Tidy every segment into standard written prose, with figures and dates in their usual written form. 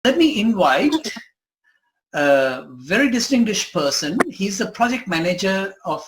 Let me invite a very distinguished person. He's the project manager of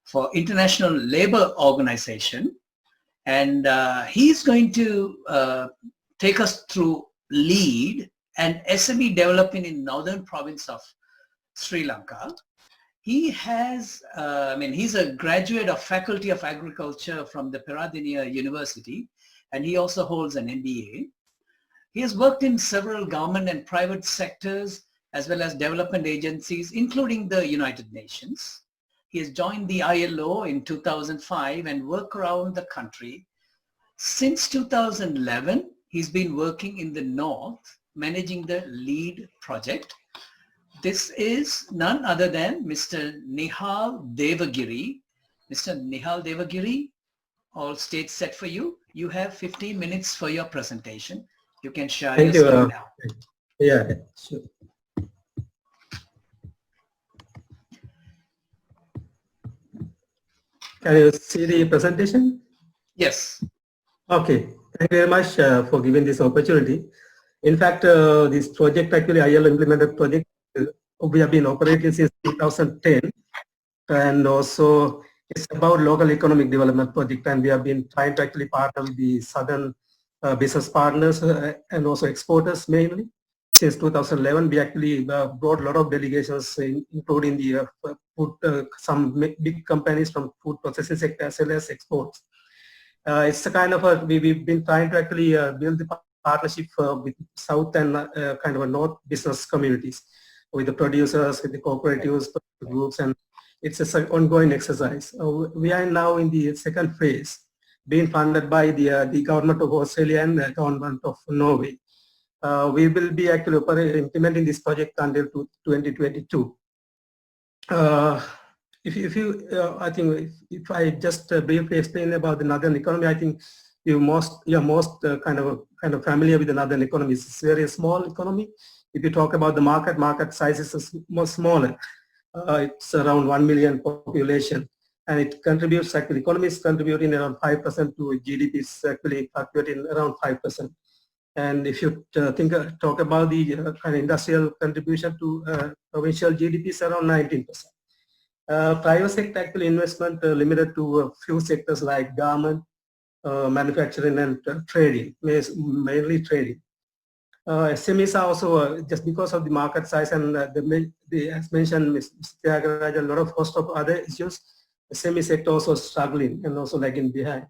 for International Labour Organization, and he's going to take us through LEAD and SME development in northern province of Sri Lanka. He has, he's a graduate of Faculty of Agriculture from the Peradeniya University, and he also holds an MBA. He has worked in several government and private sectors as well as development agencies, including the United Nations. He has joined the ILO in 2005 and worked around the country. Since 2011, he's been working in the North, managing the LEAD project. This is none other than Mr. Nihal Devagiri. Mr. Nihal Devagiri, all stage set for you. You have 15 minutes for your presentation. You can share your screen now. Yeah, sure. Can you see the presentation? Yes. Okay. Thank you very much for giving this opportunity. In fact, this project, actually ILO implemented project, we have been operating since 2010, and also it's about local economic development project, and we have been trying to actually partner with the southern business partners and also exporters mainly. Since 2011, we actually brought a lot of delegations, including the some big companies from food processing sector as well as exports. It's a kind of we've been trying to actually build the partnership with South and kind of a North business communities, with the producers, with the cooperatives, groups, and it's an ongoing exercise. We are now in the second phase, being funded by the government of Australia and the government of Norway. We will be actually implementing this project until 2022. I think if I just briefly explain about the northern economy, I think you're most kind of familiar with the northern economy. It's a very small economy. If you talk about the market size is much smaller. It's around 1 million population, and it contributes, actually, economy is contributing around 5% to GDP, is actually fluctuating around 5%. And if you talk about the kind of industrial contribution to provincial GDP, is around 19%. Private sector actually investment limited to a few sectors like garment, manufacturing, and trading, mainly trading. SMEs are also, just because of the market size and as mentioned, Mr. Tyagaraja, a lot of host of other issues, the SME sector also struggling and also lagging behind.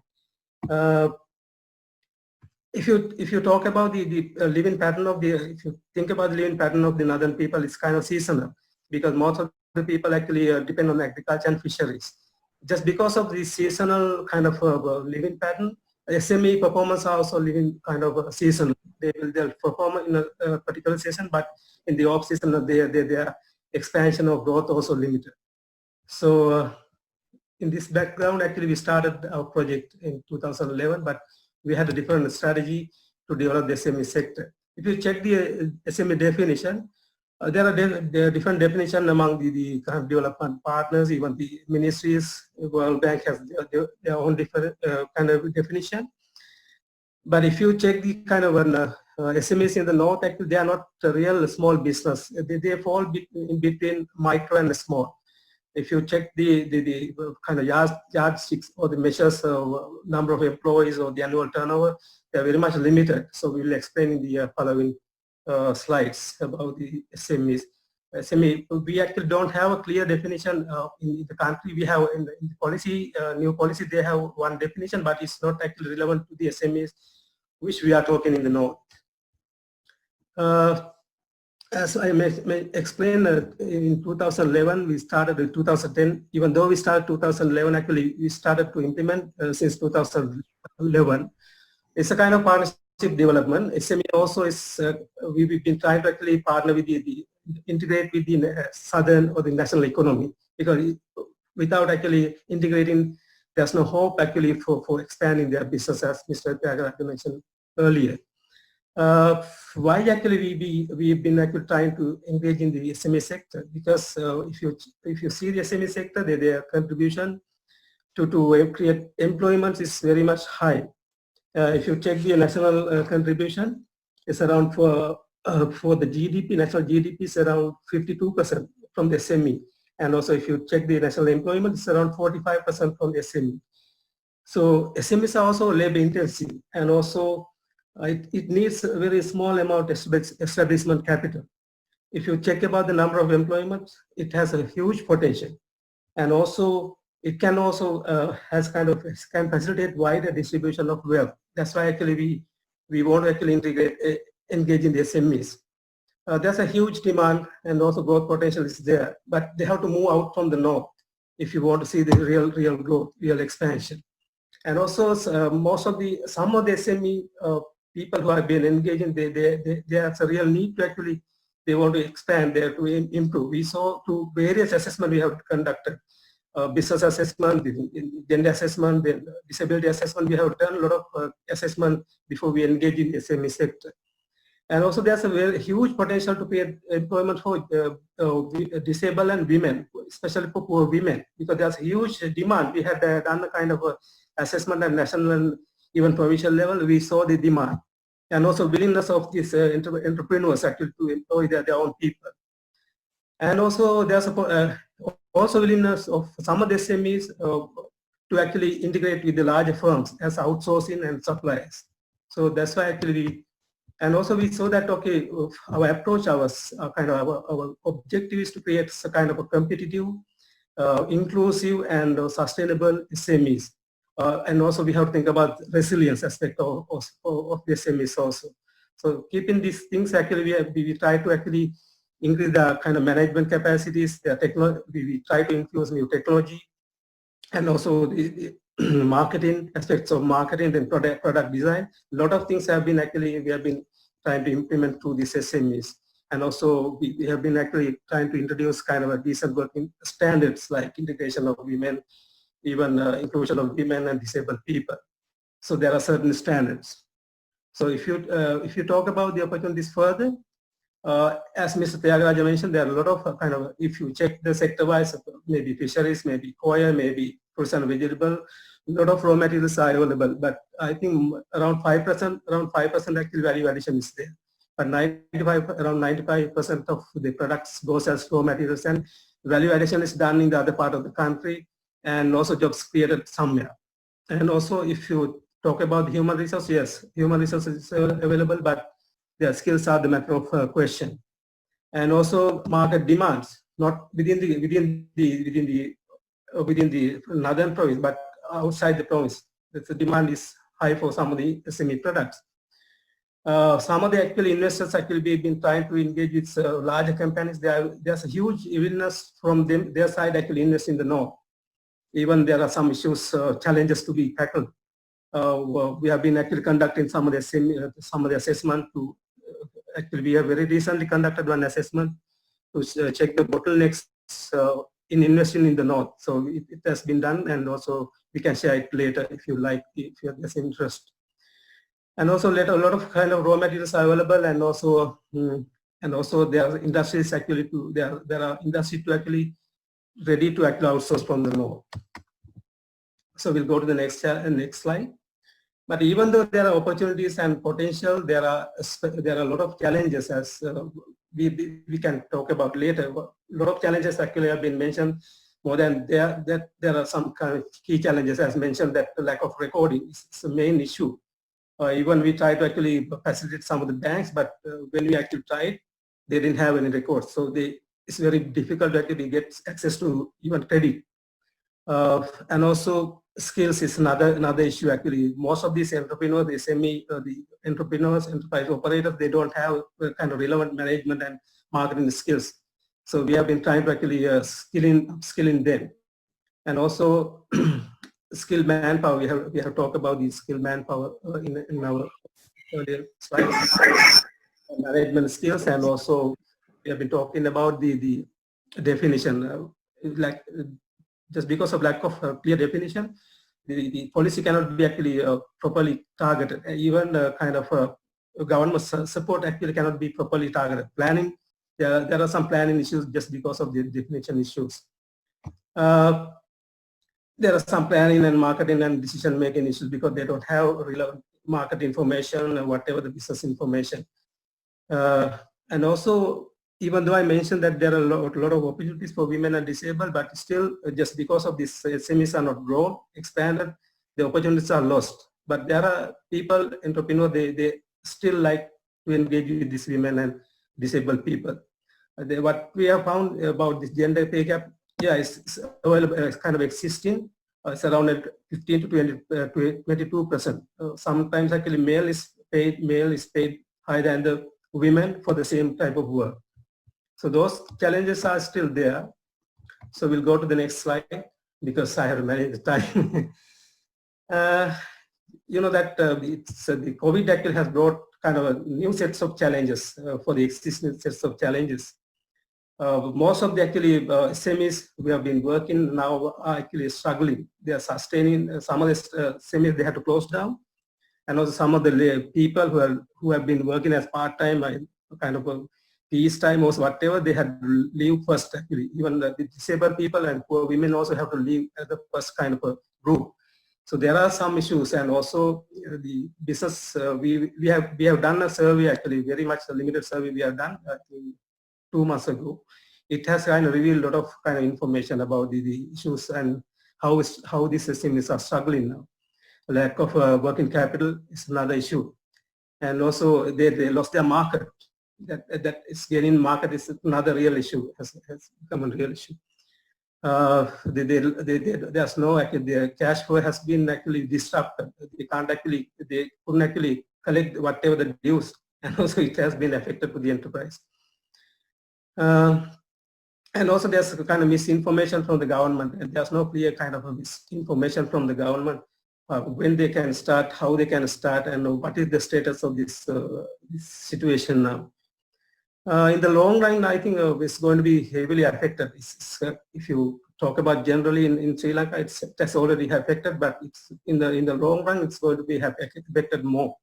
If you talk about the living pattern of if you think about the living pattern of the northern people, it's kind of seasonal, because most of the people actually depend on agriculture and fisheries. Just because of the seasonal kind of living pattern, SME performance are also living kind of seasonal. They'll perform in a particular season, but in the off season, their expansion of growth also limited. So in this background, actually we started our project in 2011, but we had a different strategy to develop the SME sector. If you check the SME definition, there are different definitions among the kind of development partners, even the ministries. World Bank has their own different kind of definition. But if you check the kind of SMEs in the north, actually they are not a real small business. They fall in between micro and small. If you check the kind of yardsticks or the measures of number of employees or the annual turnover, they are very much limited. So we will explain in the following slides about the SMEs. SME, we actually don't have a clear definition in the country. We have in the policy, new policy, they have one definition, but it's not actually relevant to the SMEs, which we are talking in the north. As I may explain, in 2011, we started in 2010. Even though we started 2011, actually we started to implement since 2011. It's a kind of partnership development. SME also is, we've been trying to actually partner with integrate with the southern or the national economy, because without actually integrating, there's no hope actually for expanding their business, as Mr. Tyagaraja mentioned earlier. Why actually we've been actually trying to engage in the SME sector? Because if you see the SME sector, their contribution to create employment is very much high. If you check the national contribution, it's around for the GDP, national GDP is around 52% from the SME. And also if you check the national employment, it's around 45% from the SME. So SMEs are also labor intensive, and also it needs a very small amount of establishment capital. If you check about the number of employment, it has a huge potential. And also it can also can facilitate wider distribution of wealth. That's why actually we want to actually engage in the SMEs. There's a huge demand and also growth potential is there, but they have to move out from the north if you want to see the real growth, real expansion. And also some of the SME people who have been engaging, there's a real need to actually, they want to expand there to improve. We saw through various assessment we have conducted, business assessment, gender assessment, then disability assessment. We have done a lot of assessment before we engage in the SME sector. And also there's a very huge potential to create employment for disabled and women, especially for poor women, because there's huge demand. We had done a kind of assessment at national and even provincial level. We saw the demand and also willingness of these entrepreneurs actually to employ their own people. And also there's also willingness of some of the SMEs to actually integrate with the larger firms as outsourcing and suppliers. So that's why actually and also we saw that, okay, our approach, our objective is to create a kind of a competitive, inclusive and sustainable SMEs. And also we have to think about resilience aspect of the SMEs also. So keeping these things, actually we try to actually increase the kind of management capacities, the technology, we try to infuse new technology, and also the marketing, aspects of marketing and product design. A lot of things have been we have been trying to implement through these SMEs. And also we have been actually trying to introduce kind of a decent working standards like integration of women, even inclusion of women and disabled people. So there are certain standards. So if you talk about the opportunities further, as Mr. Tyagaraja mentioned, there are a lot of if you check the sector-wise, maybe fisheries, maybe coir, maybe fruits and vegetable, a lot of raw materials are available, but I think around 5% actually value addition is there. But around 95% of the products goes as raw materials, and value addition is done in the other part of the country, and also jobs created somewhere. And also if you talk about human resources, yes, human resources is available, but their skills are the matter of question. And also market demands, not within the northern province, but outside the province. The demand is high for some of the SME products. Some of the actually investors actually been trying to engage with larger companies. There's a huge willingness from their side actually invest in the north. Even there are some issues, challenges to be tackled. We have been actually conducting some of the assessment to actually we have very recently conducted one assessment to check the bottlenecks in investing in the north. So it has been done, and also we can share it later if you like, if you have this interest. And also a lot of kind of raw materials are available, and also there are industries actually there are industries to actually ready to actually outsource from the north. So we'll go to the next slide. But even though there are opportunities and potential, there are a lot of challenges, as we can talk about later. A lot of challenges actually have been mentioned. More than there are some kind of key challenges, as mentioned, that the lack of recording is the main issue. Even we tried to actually facilitate some of the banks, but when we actually tried, they didn't have any records. So it's very difficult to actually get access to even credit. And also skills is another issue actually. Most of these entrepreneurs, the SME, the entrepreneurs, enterprise operators, they don't have kind of relevant management and marketing skills. So we have been trying to actually skilling them. And also skilled manpower, we have talked about the skilled manpower in our earlier slides. Management skills, and also we have been talking about the definition, like just because of lack of clear definition, the policy cannot be actually properly targeted. Even kind of government support actually cannot be properly targeted. Planning, there are some planning issues just because of the definition issues. There are some planning and marketing and decision making issues because they don't have relevant market information and whatever the business information. And also, even though I mentioned that there are a lot of opportunities for women and disabled, but still just because of this SMEs are not grown, expanded, the opportunities are lost. But there are people, entrepreneurs, they still like to engage with these women and disabled people. What we have found about this gender pay gap, yeah, it's available, it's kind of existing. It's around 15 to 22%. Sometimes actually male is paid higher than the women for the same type of work. So those challenges are still there. So we'll go to the next slide because I have managed the time. You know that the COVID actually has brought kind of a new sets of challenges for the existing sets of challenges. Most of the actually SMEs we have been working now are actually struggling. They are sustaining some of the SMEs they have to close down, and also some of the people who have been working as part-time kind of a peacetime or whatever, they had to leave first actually. Even the disabled people and poor women also have to leave as the first kind of a group. So there are some issues, and also the business. We have done a survey actually, very much a limited survey we have done 2 months ago. It has kind of revealed a lot of kind of information about the issues and how these SMEs are struggling now. Lack of working capital is another issue, and also they lost their market. That is gaining market is another real issue. Has become a real issue. There's no actually their cash flow has been actually disrupted. They couldn't actually collect whatever the dues, and also it has been affected to the enterprise. And also there's kind of misinformation from the government, and there's no clear kind of misinformation from the government when they can start, how they can start, and what is the status of this situation now. In the long run, I think it's going to be heavily affected. If you talk about generally in Sri Lanka, that's already affected, but it's in the long run, it's going to be affected more.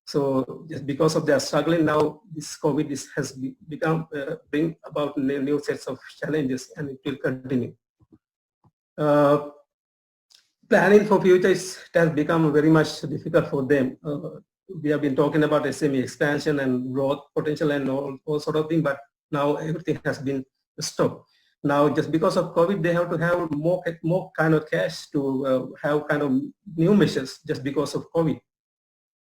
So just because of their struggling now, this COVID has become bring about new sets of challenges, and it will continue. Planning for future has become very much difficult for them. We have been talking about SME expansion and growth potential and all sort of thing, but now everything has been stopped. Now, just because of COVID, they have to have more kind of cash to have kind of new measures just because of COVID.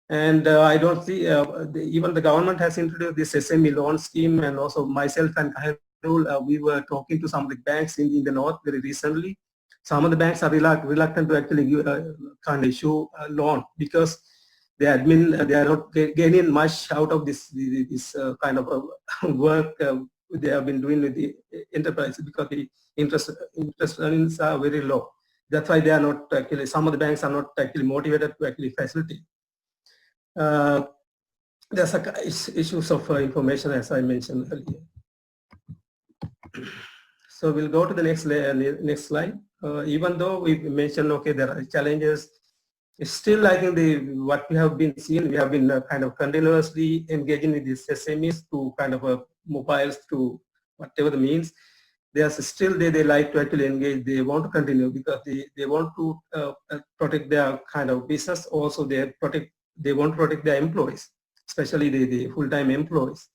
And I don't see, even the government has introduced this SME loan scheme, and also myself and Khairul, we were talking to some of the banks in the north very recently. Some of the banks are reluctant to actually give, kind of issue a loan because they are not gaining much out of this kind of work they have been doing with the enterprise, because the interest earnings are very low. That's why they are not actually, some of the banks are not actually motivated to actually facilitate. There's issues of information, as I mentioned earlier. So we'll go to the next slide. Even though we mentioned, okay, there are challenges, still I think what we have been seeing, we have been kind of continuously engaging with these SMEs to kind of mobiles to whatever the means. There's still they like to actually engage. They want to continue because they want to protect their kind of business. Also, they want to protect their employees, especially the full-time employees.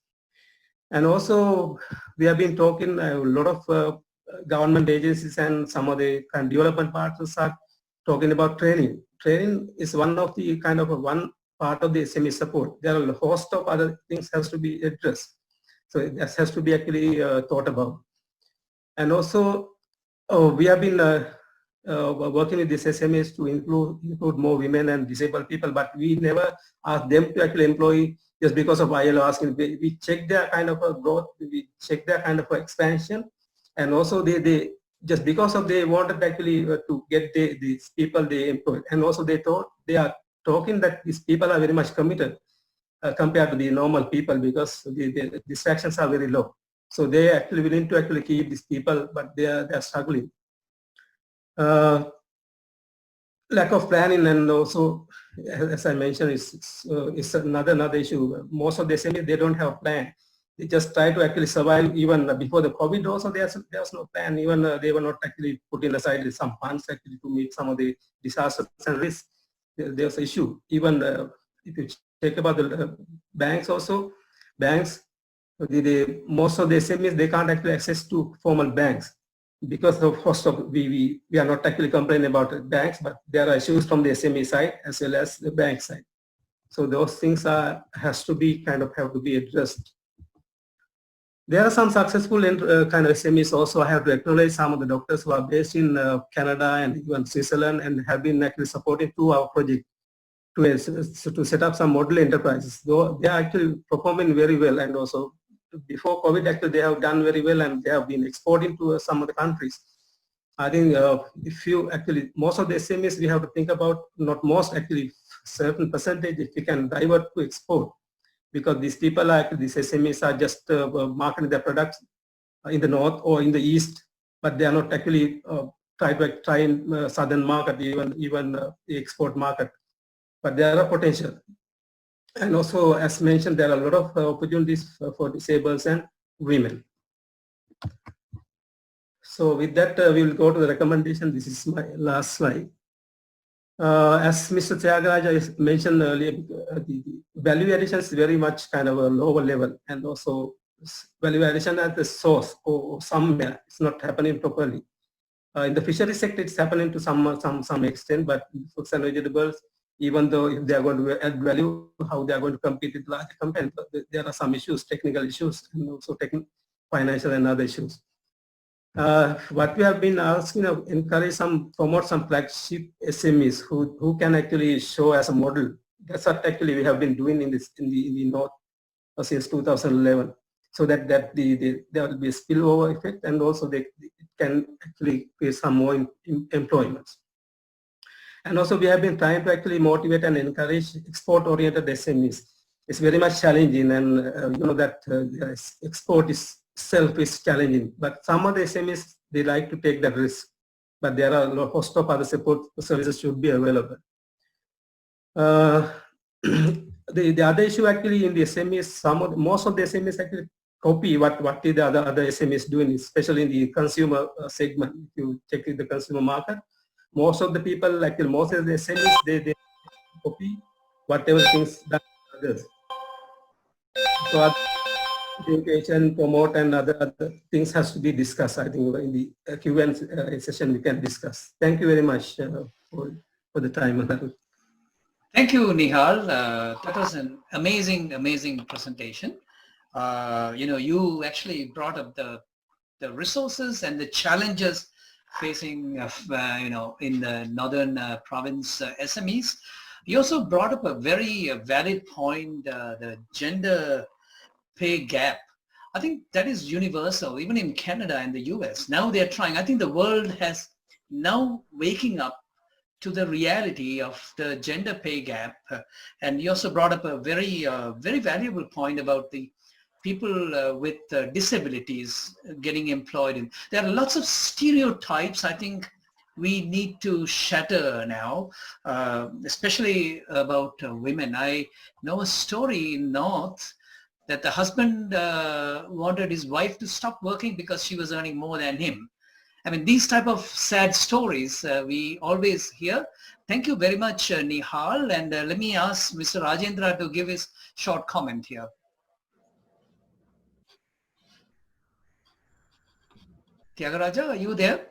And also, we have been talking a lot of government agencies and some of the kind of development partners are talking about training. Training is one of the kind of one part of the SME support. There are a host of other things has to be addressed. So that has to be actually thought about. And also, we have been working with these SMEs to include more women and disabled people, but we never ask them to actually employ just because of ILO asking. We check their kind of growth, we check their kind of expansion, and also they just because of they wanted actually to get these people they employ, and also they are talking that these people are very much committed compared to the normal people because the distractions are very low. So they actually willing to actually keep these people, but they are struggling. Lack of planning, and also, as I mentioned, is another issue. Most of the SMEs, they don't have a plan. They just try to actually survive. Even before the COVID, also there's no plan. Even they were not actually putting aside some funds actually to meet some of the disasters and risks. There's an issue. Even if you check about the banks also, banks, most of the SMEs, they can't actually access to formal banks because of cost of, we are not actually complaining about banks, but there are issues from the SME side as well as the bank side. So those things have to be addressed. There are some successful kind of SMEs also. I have to acknowledge some of the doctors who are based in Canada and even Switzerland and have been actually supporting to our project to set up some model enterprises. Though they are actually performing very well, and also before COVID actually they have done very well and they have been exporting to some of the countries. I think if you actually, most of the SMEs we have to think about, not most actually, certain percentage if we can divert to export, because these people are, these SMEs are just marketing their products in the north or in the east, but they are not actually try in southern market, even the export market. But there are potential. And also, as mentioned, there are a lot of opportunities for disabled and women. So with that, we will go to the recommendation. This is my last slide. As Mr. Tyagaraja mentioned earlier, the value addition is very much kind of a lower level, and also value addition at the source or somewhere it's not happening properly. In the fishery sector, it's happening to some extent, but fruits and vegetables, even though if they are going to add value, how they are going to compete with large companies, there are some issues, technical issues, and also financial and other issues. What we have been asking, promote some flagship SMEs who can actually show as a model. That's what actually we have been doing in the north since 2011. So that there will be a spillover effect, and also it can actually create some more employments. And also we have been trying to actually motivate and encourage export-oriented SMEs. It's very much challenging, and you know that export itself is challenging. But some of the SMEs, they like to take that risk. But there are a host of other support services should be available. The other issue actually in the SMEs, most of the SMEs actually copy what the other SMEs doing, especially in the consumer segment. If you check in the consumer market, most of the people, most of the SMEs, they copy whatever things that others. So education, promote, and other things has to be discussed. I think in the Q&A session we can discuss. Thank you very much for the time. Thank you, Nihal. That was an amazing presentation. You actually brought up the resources and the challenges facing, in the northern province SMEs. You also brought up a very valid point, the gender pay gap. I think that is universal, even in Canada and the US. Now they're trying. I think the world has now waking up to the reality of the gender pay gap. And you also brought up a very valuable point about the people with disabilities getting employed in. There are lots of stereotypes I think we need to shatter now, especially about women. I know a story in North that the husband wanted his wife to stop working because she was earning more than him. I mean, these type of sad stories we always hear. Thank you very much, Nihal. And let me ask Mr. Rajendra to give his short comment here. Tyagaraja, are you there?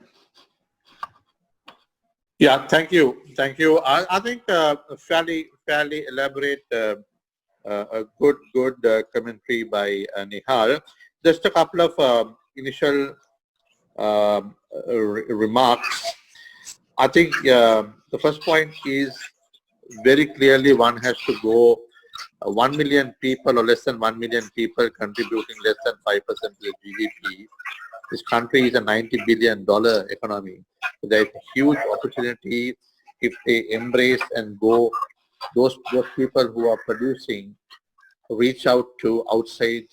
Yeah, thank you. I think fairly elaborate, a good commentary by Nihal. Just a couple of initial remarks. I think the first point is very clearly one has to go 1 million people or less than 1 million people contributing less than 5% to the GDP. This country is a $90 billion economy. There is a huge opportunity if they embrace and go, those people who are producing, reach out to outside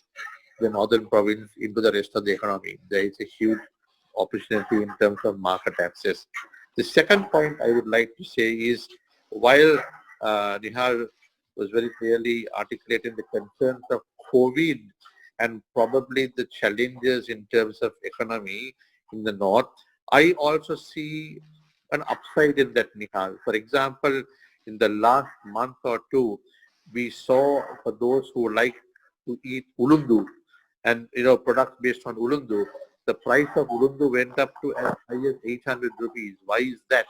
the northern province into the rest of the economy. There is a huge opportunity in terms of market access. The second point I would like to say is, while Nihal was very clearly articulating the concerns of COVID and probably the challenges in terms of economy in the north, I also see an upside in that, Nihal. For example, in the last month or two, we saw, for those who like to eat ulundu and products based on ulundu, the price of ulundu went up to as high as 800 rupees. Why is that?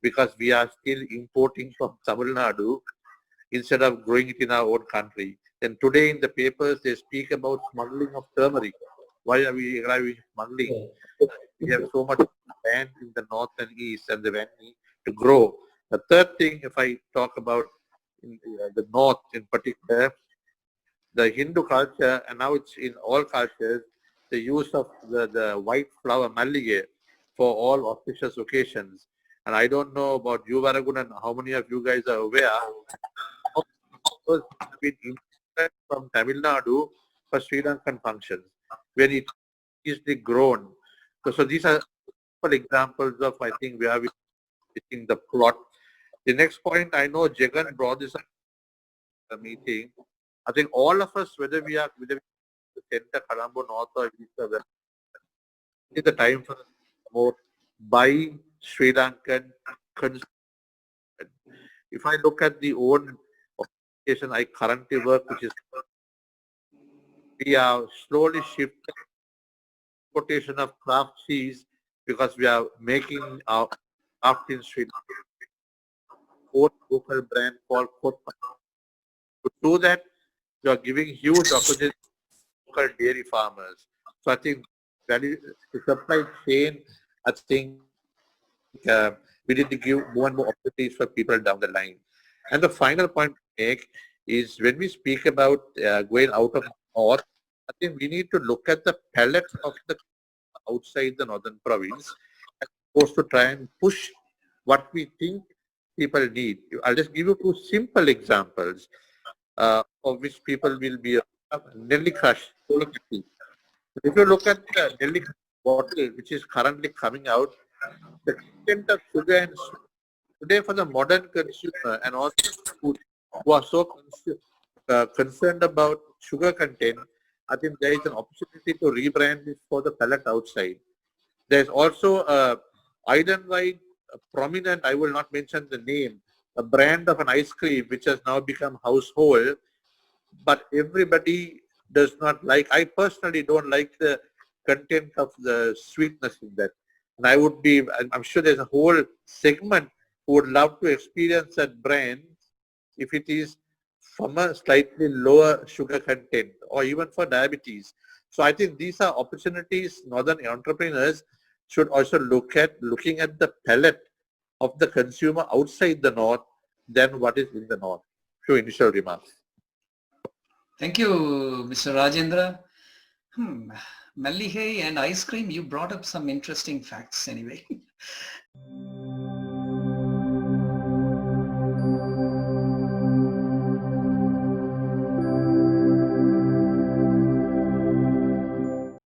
Because we are still importing from Tamil Nadu instead of growing it in our own country. Then today in the papers they speak about smuggling of turmeric. Why are we smuggling? We have so much land in the north and east and the land to grow. The third thing, if I talk about in the north in particular, the Hindu culture, and now it's in all cultures, the use of the white flower mallige for all auspicious occasions. And I don't know about you, Varagun, and how many of you guys are aware of those have been imported from Tamil Nadu for Sri Lankan functions, where it is grown. So these are examples of, I think, where we are missing the plot. The next point, I know Jagan brought this up in the meeting. I think all of us, whether we are center, Colombo, North or East or West, it is the time for us to promote by Sri Lankan. If I look at the own organization I currently work, which is, we are slowly shifting quotation of craft cheese because we are making our craft in Sri Lanka. Own local brand called Kotpa. To do that, you are giving huge opportunities to local dairy farmers. So I think value, the supply chain, I think we need to give more and more opportunities for people down the line. And the final point to make is when we speak about going out of north, I think we need to look at the palette of the outside the northern province as opposed to try and push what we think people need. I'll just give you two simple examples of which people will be Nelly Crush. If you look at the Nelly Crush bottle, which is currently coming out, the content of sugar and sweet today for the modern consumer and also food who are so concerned about sugar content, I think there is an opportunity to rebrand this for the palate outside. There's also Ironwide, prominent, I will not mention the name, a brand of an ice cream which has now become household, but everybody does not like. I personally don't like the content of the sweetness in that. And I would be, I'm sure there's a whole segment who would love to experience that brand if it is from a slightly lower sugar content or even for diabetes. So I think these are opportunities northern entrepreneurs should also looking at the palette of the consumer outside the north than what is in the north. Few initial remarks. Thank you, Mr. Rajendra. Mallige and ice cream, you brought up some interesting facts anyway.